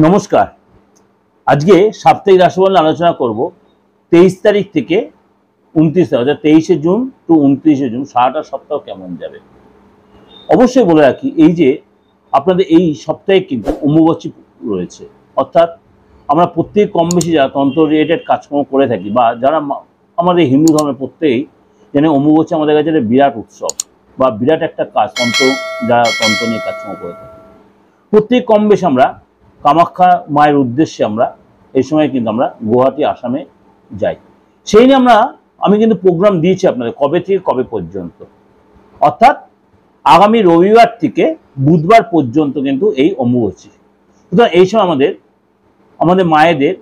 নমস্কার। আজকে সাপ্তাহিক রাশিফল আলোচনা করব 23 তারিখ থেকে 29 তারিখ, অর্থাৎ 23শে জুন টু 29শে জুন সারাটা সপ্তাহ কেমন যাবে। অবশ্যই বলে রাখি, এই যে আপনাদের এই সপ্তাহে কিন্তু অম্বুবাচী রয়েছে, অর্থাৎ আমরা প্রত্যেক কম বেশি যারা তন্ত্র রিলেটেড কাজকর্ম করে থাকি বা যারা আমাদের হিন্দু ধর্মের প্রত্যেকেই যেন অম্বুবাচী আমাদের কাছে একটা বিরাট উৎসব বা বিরাট একটা কাজ, যারা তন্ত্র নিয়ে কাজকর্ম করে থাকি প্রত্যেক কম বেশি আমরা কামাখ্যা মায়ের উদ্দেশ্যে আমরা এই সময় কিন্তু আমরা গুয়াহাটি আসামে যাই। সেই নিয়ে আমি কিন্তু প্রোগ্রাম দিয়েছি আপনাদের কবে থেকে কবে পর্যন্ত, অর্থাৎ আগামী রবিবার থেকে বুধবার পর্যন্ত কিন্তু এই অম্বুবাচী। সুতরাং এই সময় আমাদের মায়েদের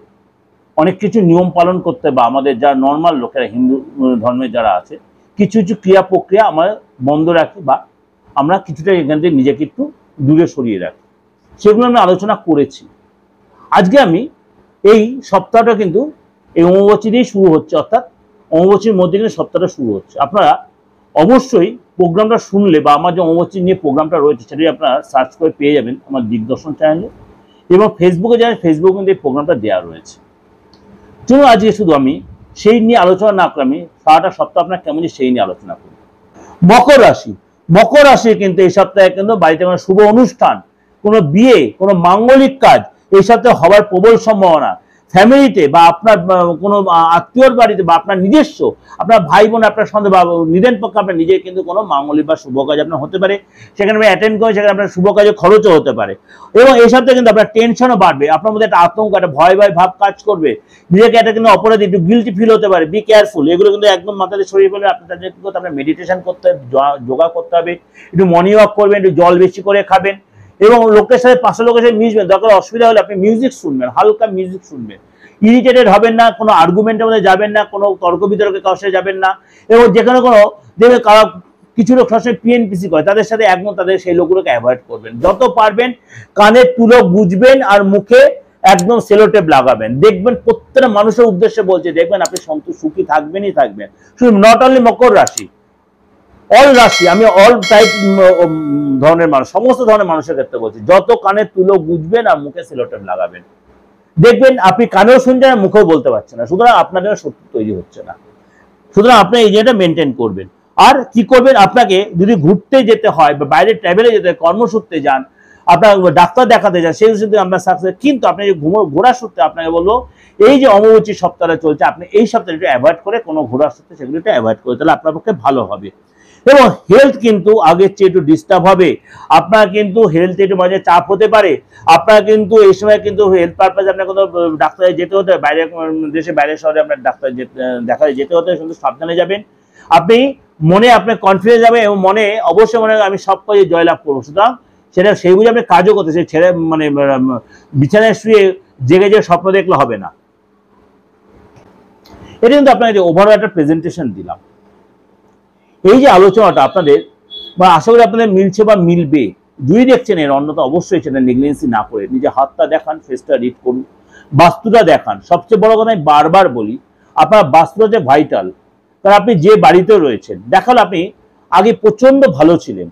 অনেক কিছু নিয়ম পালন করতে বা আমাদের যারা নর্মাল লোকেরা হিন্দু ধর্মের যারা আছে কিছু কিছু ক্রিয়া প্রক্রিয়া আমরা বন্ধ রাখি বা আমরা কিছুটা এখান থেকে নিজেকে একটু দূরে সরিয়ে রাখি, সেগুলো আমরা আলোচনা করেছি। আজকে আমি এই সপ্তাহটা কিন্তু এই অমাবস্যা দিয়েই শুরু হচ্ছে, অর্থাৎ অমাবস্যার মধ্যে কিন্তু সপ্তাহটা শুরু হচ্ছে। আপনারা অবশ্যই প্রোগ্রামটা শুনলে বা আমার যে অমাবস্যা নিয়ে প্রোগ্রামটা রয়েছে সেটাই আপনারা সার্চ করে পেয়ে যাবেন আমার দিগদর্শন চ্যানেলে, এবং ফেসবুকে যাবেন, ফেসবুকে কিন্তু এই প্রোগ্রামটা দেওয়া রয়েছে। চলুন আজকে শুধু আমি সেই নিয়ে আলোচনা না করে আমি সারাটা সপ্তাহ আপনার কেমন সেই নিয়ে আলোচনা করি। মকর রাশি, মকর রাশি কিন্তু এই সপ্তাহে কিন্তু বাড়িতে কোনো শুভ অনুষ্ঠান, কোনো বিয়ে, কোনো মাঙ্গলিক কাজ এই সপ্তাহে হওয়ার প্রবল সম্ভাবনা। ফ্যামিলিতে বা আপনার কোনো আত্মীয়র বাড়িতে বা আপনার নিজস্ব আপনার ভাই বোন আপনার সন্দেহ বা নিদেন পক্ষে আপনার নিজের কিন্তু কোনো মাঙ্গলিক বা শুভ কাজ আপনার হতে পারে, সেখানে আপনি অ্যাটেন্ড করেন, সেখানে আপনার শুভ কাজে খরচও হতে পারে। এবং এই সপ্তাহে কিন্তু আপনার টেনশনও বাড়বে, আপনার মধ্যে একটা আতঙ্ক, একটা ভয় ভয় ভাব কাজ করবে, নিজেকে একটা কিন্তু অপরাধী একটু গিল্টি ফিল হতে পারে। বি কেয়ারফুল, এগুলো কিন্তু একদম মাথাতে সরিয়ে ফেলবে। আপনার তাদের কি করতে আপনার মেডিটেশন করতে হবে, যোগা করতে হবে, একটু মর্নিং ওয়াক করবেন, একটু জল বেশি করে খাবেন এবং লোকের সাথে পাঁচশো লোকের সাথে মিশবেন। দরকার অসুবিধা হলে আপনি মিউজিক শুনবেন, হালকা মিউজিক শুনবেন, ইরিটেটেড হবেন না, কোনো আর্গুমেন্টের মধ্যে যাবেন না, কোনো তর্ক বিতর্কে কারোর সাথে যাবেন না। এবং যেখানে কোনো দেখবে কিছু লোক সবসময় পিএনপিসি করে, তাদের সাথে একদম তাদের সেই লোকগুলোকে অ্যাভয়েড করবেন। যত পারবেন কানের তুলো বুঝবেন আর মুখে একদম সেলোটেপ লাগাবেন। দেখবেন প্রত্যেকটা মানুষের উদ্দেশ্যে বলছে, দেখবেন আপনি সুখী থাকবেনই থাকবেন। শুধু নট অনলি মকর রাশি, অল রাশি, আমি অল টাইপ ধরনের মানুষ, সমস্ত ধরনের মানুষের ক্ষেত্রে বলছি, যত কানের তুলো বুঝবেন আর মুখে সেলোটেপ লাগাবেন, দেখবেন আপনি কানেও শুনছেন আর মুখেও বলতে পারছেন না, সুতরাং আপনার জন্য শত্রু তৈরি হচ্ছে না। সুতরাং আপনি এই জিনিসটা মেনটেন করবেন। আর কি করবেন, আপনাকে যদি ঘুরতে যেতে হয় বা বাইরে ট্রাভেলে যেতে হয়, কর্মসূত্রে যান, আপনার ডাক্তার দেখাতে যান, সেই সূত্রে আপনার সাকসেস। কিন্তু আপনি যে ঘোরার সূত্রে আপনাকে বলবো, এই যে অমাবস্যার সপ্তাহটা চলছে, আপনি এই সপ্তাহে একটু অ্যাভয়েড করে কোনো ঘোরার সূত্রে সেগুলো একটু অ্যাভয়েড করে, তাহলে আপনার পক্ষে ভালো হবে। এবং হেলথ কিন্তু আগের চেয়ে একটু ডিস্টার্ব হবে, আপনার কিন্তু হেলথে একটু মাঝে চাপ হতে পারে। আপনার কিন্তু এই সময় কিন্তু হেলথ পারপাসে আপনার কোনো ডাক্তারে যেতে হতে হয়, বাইরে দেশে বাইরের শহরে আপনার ডাক্তার দেখাতে যেতে হতে হয়, কিন্তু সাবধানে যাবেন। আপনি মনে আপনার কনফিডেন্স যাবে এবং মনে অবশ্যই মনে আমি সব কাজে জয়লাভ করবো, সুতরাং সেটা সেই বুঝে আপনি কাজও করতে, সে ছেড়ে মানে বিছানায় শুয়ে জেগে যে স্বপ্ন দেখলে হবে না। এটা কিন্তু আপনাকে ওভারঅল একটা প্রেজেন্টেশন দিলাম। এই যে আলোচনাটা আপনাদের আশা করি আপনাদের মিলছে বা মিলবে। যদি দেখছেন এর অন্যতা অবশ্যই সেটা নেগলিজেন্সি না করে নিজে হাতটা দেখান, ফেসটা রিড করুন, বাস্তুটা দেখান। সবচেয়ে বড় কথা আমি বারবার বলি, আপনার বাস্তুটা যে ভাইটাল, কারণ আপনি যে বাড়িতে রয়েছেন দেখালো আপনি আগে প্রচন্ড ভালো ছিলেন,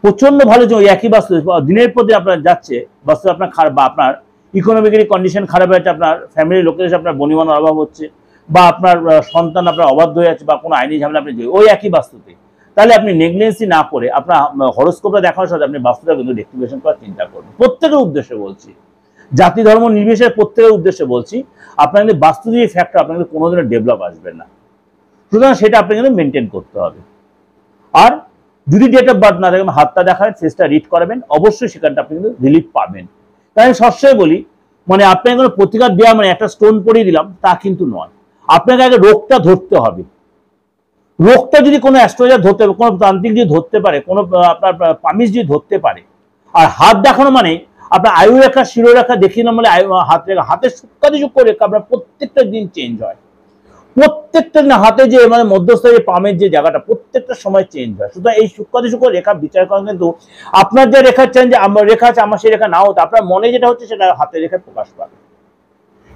প্রচন্ড ভালো ছিল, একই বাস্তু দিনের পর দিন আপনার যাচ্ছে, বাস্তু আপনার খারাপ বা আপনার ইকোনমিক্যালি কন্ডিশন খারাপ হয়েছে, আপনার ফ্যামিলির লোকের সাথে আপনার বনিবনার অভাব হচ্ছে, বা আপনার সন্তান আপনার অবাধ্য হয়ে যাচ্ছে, বা কোনো আইনি ঝামেলা আপনি ওই একই বাস্তুতে, তাহলে আপনি নেগলিজেন্সি না করে আপনার হরোস্কোপটা দেখানোর সাথে আপনি বাস্তুটা কিন্তু রেক্টিফিকেশন করার চিন্তা করবেন। প্রত্যেকের উদ্দেশ্যে বলছি, জাতি ধর্ম নির্বিশেষে প্রত্যেকের উদ্দেশ্যে বলছি, আপনার কিন্তু বাস্তু যে ফ্যাক্টর আপনার কিন্তু কোনোদিনও ডেভেলপ আসবে না, সুতরাং সেটা আপনাকে কিন্তু মেনটেন করতে হবে। আর যদি ডেট অফ বার্থ না থাকে হাতটা দেখাবেন, ফেসটা রিড করাবেন, অবশ্যই সেখানটা আপনি কিন্তু রিলিফ পাবেন। তাই আমি সবসময় বলি, মানে আপনাকে কোনো প্রতিকার দেওয়া মানে একটা স্টোন পরিয়ে দিলাম তা কিন্তু নয়, আপনাকে আগে রোগটা ধরতে হবে। রোগটা যদি কোনো অ্যাস্ট্রোলজার ধরতে পারে, কোনো তান্ত্রিক যদি ধরতে পারে, কোনো আপনার পামিশ যদি ধরতে পারে, আর হাত দেখানো মানে আপনার আয়ুরেখা শিরোরেখা দেখিয়ে না বলে হাত রেখা, হাতের সূক্ষ্মাতিসূক্ষ্ম রেখা আপনার প্রত্যেকটা দিন চেঞ্জ হয়, প্রত্যেকটা দিন হাতে যে মানে মধ্যস্থ যে পামের যে জায়গাটা প্রত্যেকটা সময় চেঞ্জ হয়। সুতরাং এই সূক্ষ্মাতিসূক্ষ্ম রেখা বিচার করেন, কিন্তু আপনার যে রেখা চেঞ্জ আমার রেখা আছে আমার সেই রেখা নাও হতো, আপনার মনে যেটা হচ্ছে সেটা হাতের রেখায় প্রকাশ পাবে।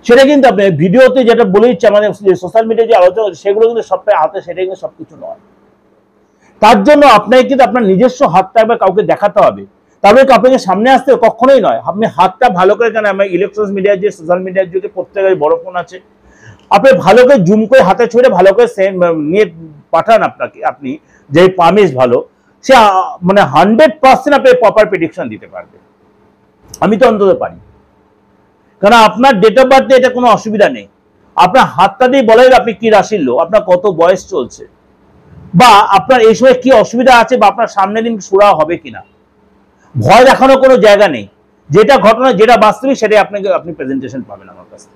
সেটা কিন্তু আপনি ভিডিওতে যেটা বলে দিচ্ছে, আমাদের সোশ্যাল মিডিয়ায় যে আলোচনা হচ্ছে সেগুলো কিন্তু সবটাই হাতে, সেটা কিন্তু সবকিছু নয়। তার জন্য আপনাকে কিন্তু আপনার নিজস্ব হাতটা একবার কাউকে দেখাতে হবে, তারপরে আপনাকে সামনে আসতে কখনোই নয়, আপনি হাতটা ভালো করে, কেন আমার ইলেকট্রনিক্স মিডিয়ার যে সোশ্যাল মিডিয়ার যুগে প্রত্যেকের বড় ফোন আছে, আপনি ভালো করে জুম করে হাতে ছুঁড়ে ভালো করে নিয়ে পাঠান আপনাকে, আপনি যে পামিস ভালো, সে মানে 100% আপনি প্রপার প্রেডিকশন দিতে পারবে। আমি তো অন্তত পারি, কারণ আপনার ডেট অফ বার্থে এটা কোনো অসুবিধা নেই। আপনার হাতটা দিয়ে বলা যাবে আপনি কি রাশির লোক, আপনার কত বয়স চলছে, বা আপনার এই সময় কি অসুবিধা আছে, বা আপনার সামনের দিন সুরা হবে কিনা। ভয় দেখানোর কোনো জায়গা নেই, যেটা ঘটনা যেটা বাস্তবিক সেটাই আপনি প্রেজেন্টেশন পাবেন আমার কাছে।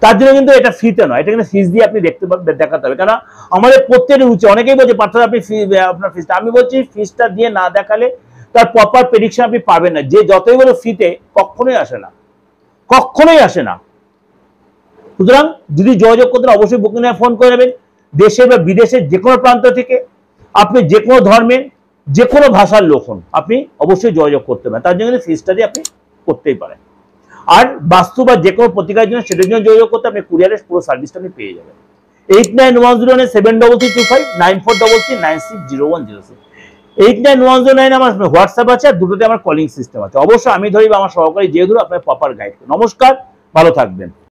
তার জন্য কিন্তু এটা ফ্রিতে নয়, এটা কিন্তু ফিস দিয়ে আপনি দেখাতে হবে। কারণ আমাদের প্রত্যেকের উচিত, অনেকেই বলছে পার্থ আপনি আপনার ফিসটা, আমি বলছি ফিসটা দিয়ে না দেখালে তার প্রপার প্রেডিকশন আপনি পাবেন না। যে যতই বলো ফ্রিতে কখনোই আসে না, কখনোই আসে না। সুতরাং যদি যোগাযোগ করতে অবশ্যই বুকিং এ ফোন করে নেবেন। দেশে বা বিদেশের যে কোনো প্রান্ত থেকে, আপনি যে কোনো ধর্মের যে কোনো ভাষার লোক হন, আপনি অবশ্যই যোগাযোগ করতে পারেন। তার জন্য ফিসটা দিয়ে আপনি করতেই পারেন। আর বাস্তু বা যে কোনো প্রতিকারের জন্য সেটার জন্য যোগাযোগ করতে আপনি কুরিয়ারের পুরো সার্ভিসটা আপনি পেয়ে যাবেন। 8910973325 9433960106 891009 আমার হোয়াটসঅ্যাপ আছে, আর দুটোতে আমার কলিং সিস্টেম আছে। অবশ্যই আমি ধরি বা আমার সহকারী যে ধরো আপনার প্রপার গাইড। নমস্কার, ভালো থাকবেন।